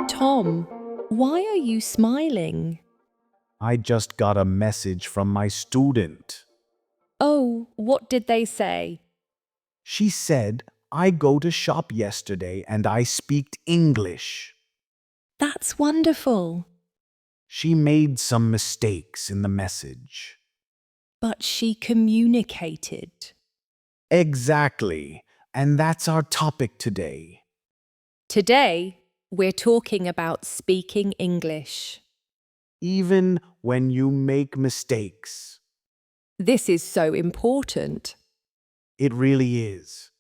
Tom, why are you smiling? I just got a message from my student. Oh, what did they say? She said, I go to shop yesterday and I speak English. That's wonderful. She made some mistakes in the message. But she communicated. Exactly. And that's our topic today. Today, we're talking about speaking English. Even when you make mistakes. This is so important. It really is.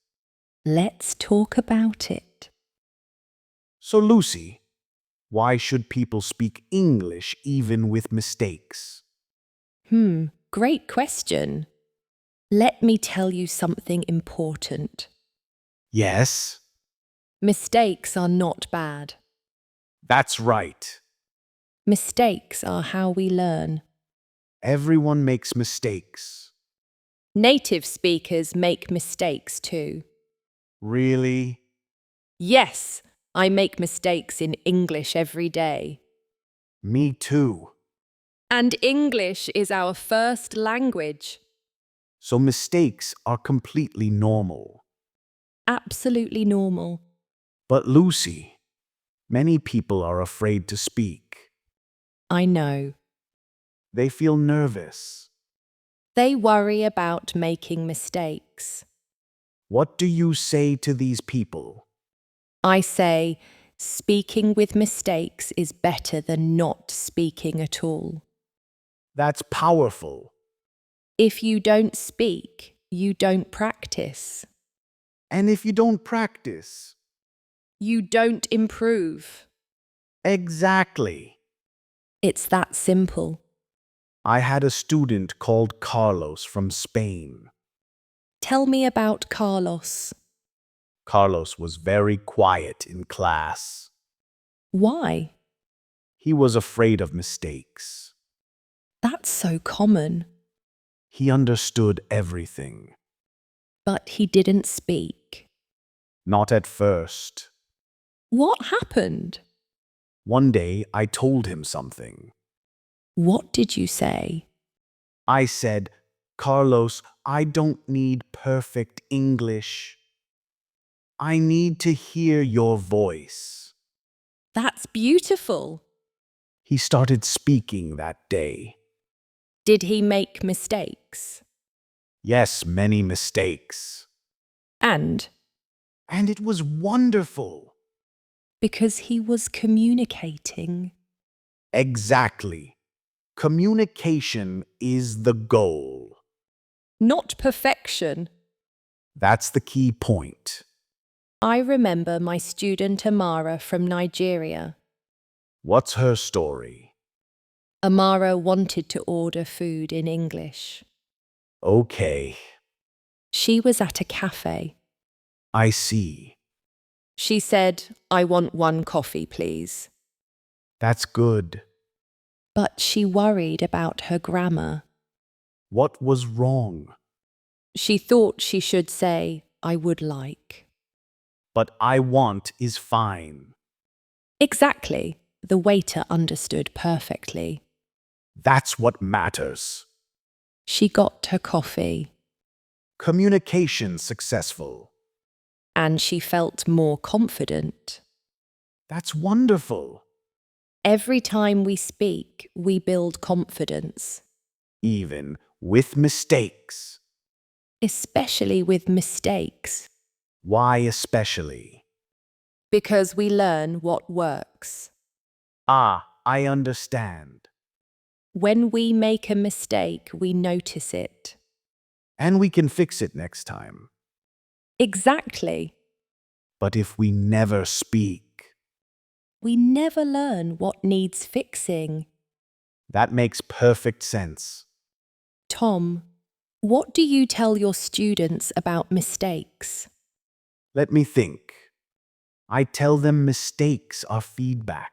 Let's talk about it. So, Lucy, why should people speak English even with mistakes? Great question. Let me tell you something important. Yes, Mistakes are not bad. that's right. Mistakes are how we learn. Everyone makes mistakes. Native speakers make mistakes too. Really? Yes, I make mistakes in English every day. Me too. And English is our first language. So mistakes are completely normal. Absolutely normal. But Lucy, many people are afraid to speak. I know. They feel nervous. They worry about making mistakes. What do you say to these people? I say, speaking with mistakes is better than not speaking at all. That's powerful. If you don't speak, you don't practice. And if you don't practice? You don't improve. Exactly. It's that simple. I had a student called Carlos from Spain. Tell me about Carlos. Carlos was very quiet in class. Why? He was afraid of mistakes. That's so common. He understood everything. But he didn't speak. Not at first. What happened? One day I told him something. What did you say? I said, Carlos, I don't need perfect English. I need to hear your voice. That's beautiful. He started speaking that day. Did he make mistakes? Yes, many mistakes. And And it was wonderful. because he was communicating. Exactly. Communication is the goal. Not perfection. That's the key point. I remember my student Amara from Nigeria. What's her story? Amara wanted to order food in English. Okay, She was at a cafe. I see. She said, I want one coffee, please. That's good. But she worried about her grammar. What was wrong? She thought she should say, I would like. But I want is fine. Exactly. The waiter understood perfectly. That's what matters. She got her coffee, Communication successful. and she felt more confident. That's wonderful. Every time we speak, we build confidence, Even with mistakes. especially with mistakes, Why especially? because we learn what works. Ah, I understand. When we make a mistake, we notice it. And we can fix it next time. Exactly. But if we never speak, We never learn what needs fixing. that makes perfect sense. Tom, what do you tell your students about mistakes? Let me think. I tell them mistakes are feedback.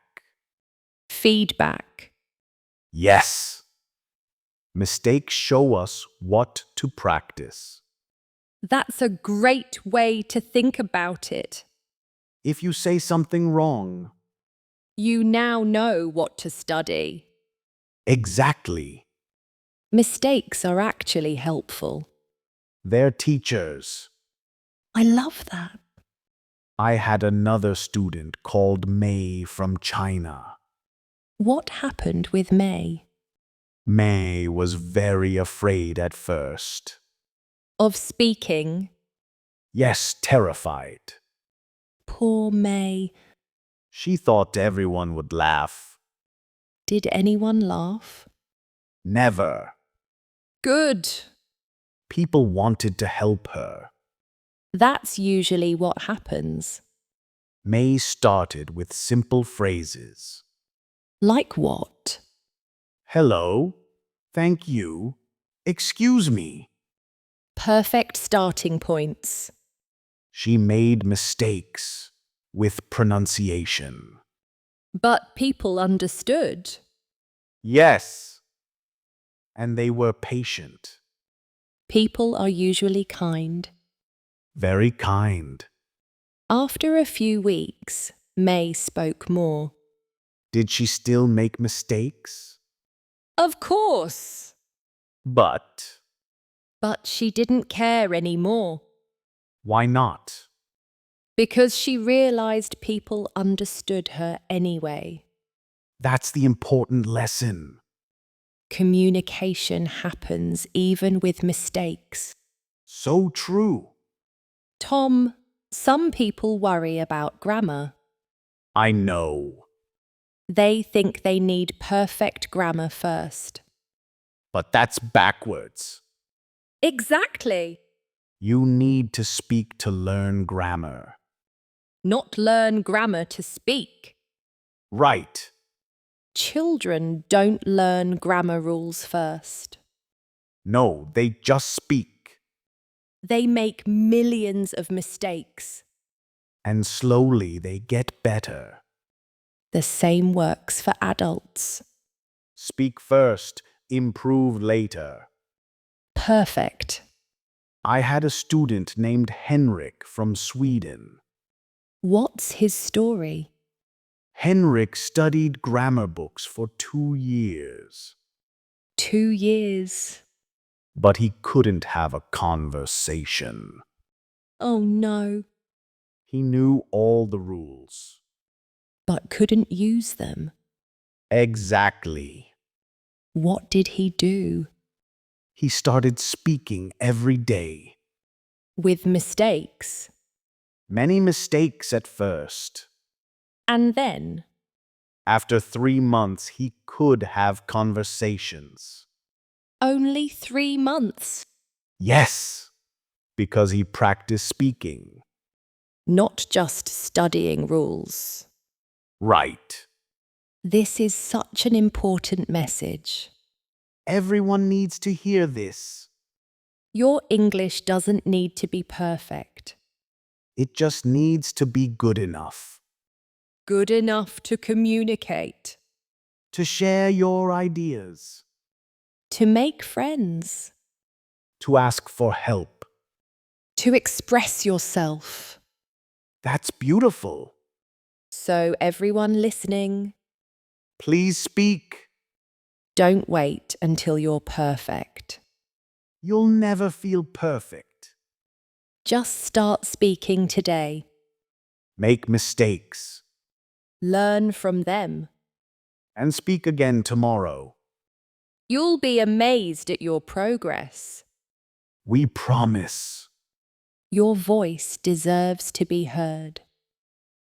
Feedback. Yes. Mistakes show us what to practice. That's a great way to think about it. If you say something wrong. You now know what to study. Exactly. Mistakes are actually helpful. They're teachers. I love that. I had another student called May from China. What happened with May? May was very afraid at first. Of speaking. Yes, terrified. Poor May. She thought everyone would laugh. Did anyone laugh? Never. Good. People wanted to help her. That's usually what happens. May started with simple phrases. Like what? Hello, thank you, excuse me. Perfect starting points. She made mistakes with pronunciation. But people understood. Yes, and they were patient, People are usually kind. very kind. After a few weeks, May spoke more. Did she still make mistakes? Of course! But But she didn't care anymore why not? because she realized people understood her anyway. That's the important lesson. Communication happens even with mistakes. So true. Tom, some people worry about grammar. I know, They think they need perfect grammar first. but that's backwards. Exactly. You need to speak to learn grammar. Not learn grammar to speak. Right. Children don't learn grammar rules first. No, they just speak. They make millions of mistakes. And slowly they get better. The same works for adults. Speak first, improve later. Perfect. I had a student named Henrik from Sweden. What's his story? Henrik studied grammar books for 2 years, 2 years. but he couldn't have a conversation. Oh no. He knew all the rules. But couldn't use them. Exactly. What did he do? He started speaking every day. With mistakes. Many mistakes at first. And then? After 3 months, he could have conversations. Only 3 months. Yes, because he practiced speaking. Not just studying rules. Right. This is such an important message. Everyone needs to hear this. Your English doesn't need to be perfect. It just needs to be good enough. Good enough to communicate. To share your ideas. To make friends. To ask for help. To express yourself. That's beautiful. So everyone listening, Please speak. don't wait until you're perfect. You'll never feel perfect. Just start speaking today. Make mistakes. Learn from them. And speak again tomorrow. You'll be amazed at your progress. We promise. Your voice deserves to be heard,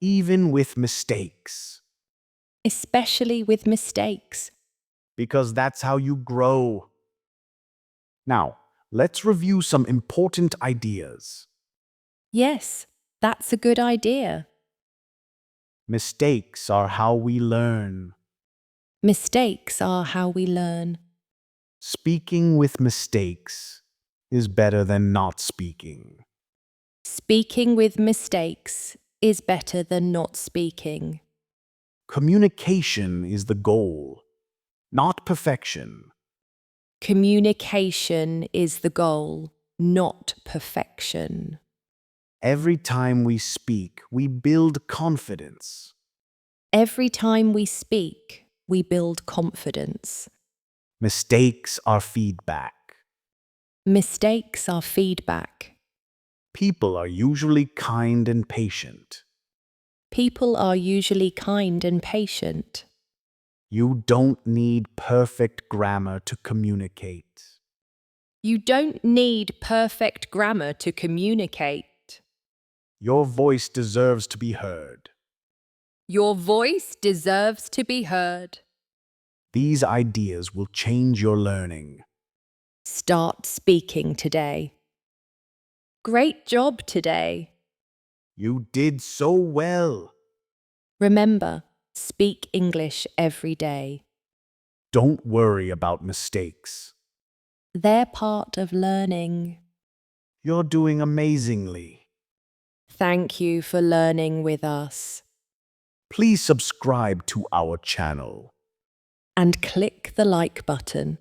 Even with mistakes. especially with mistakes. Because that's how you grow. Now, let's review some important ideas. Yes, that's a good idea. Mistakes are how we learn. Mistakes are how we learn. Speaking with mistakes is better than not speaking. Speaking with mistakes is better than not speaking. Communication is the goal, not perfection. Communication is the goal, not perfection. Every time we speak, we build confidence. Every time we speak, we build confidence. Mistakes are feedback. Mistakes are feedback. People are usually kind and patient. People are usually kind and patient. You don't need perfect grammar to communicate. You don't need perfect grammar to communicate. Your voice deserves to be heard. Your voice deserves to be heard. These ideas will change your learning. Start speaking today. Great job today. You did so well. Remember, speak English every day. Don't worry about mistakes. They're part of learning. You're doing amazingly. Thank you for learning with us. Please subscribe to our channel. And click the like button.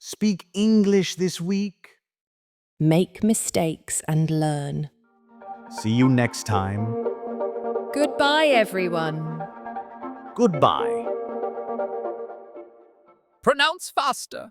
Speak English this week. Make mistakes and learn. See you next time. Goodbye, everyone. Goodbye. Pronounce faster.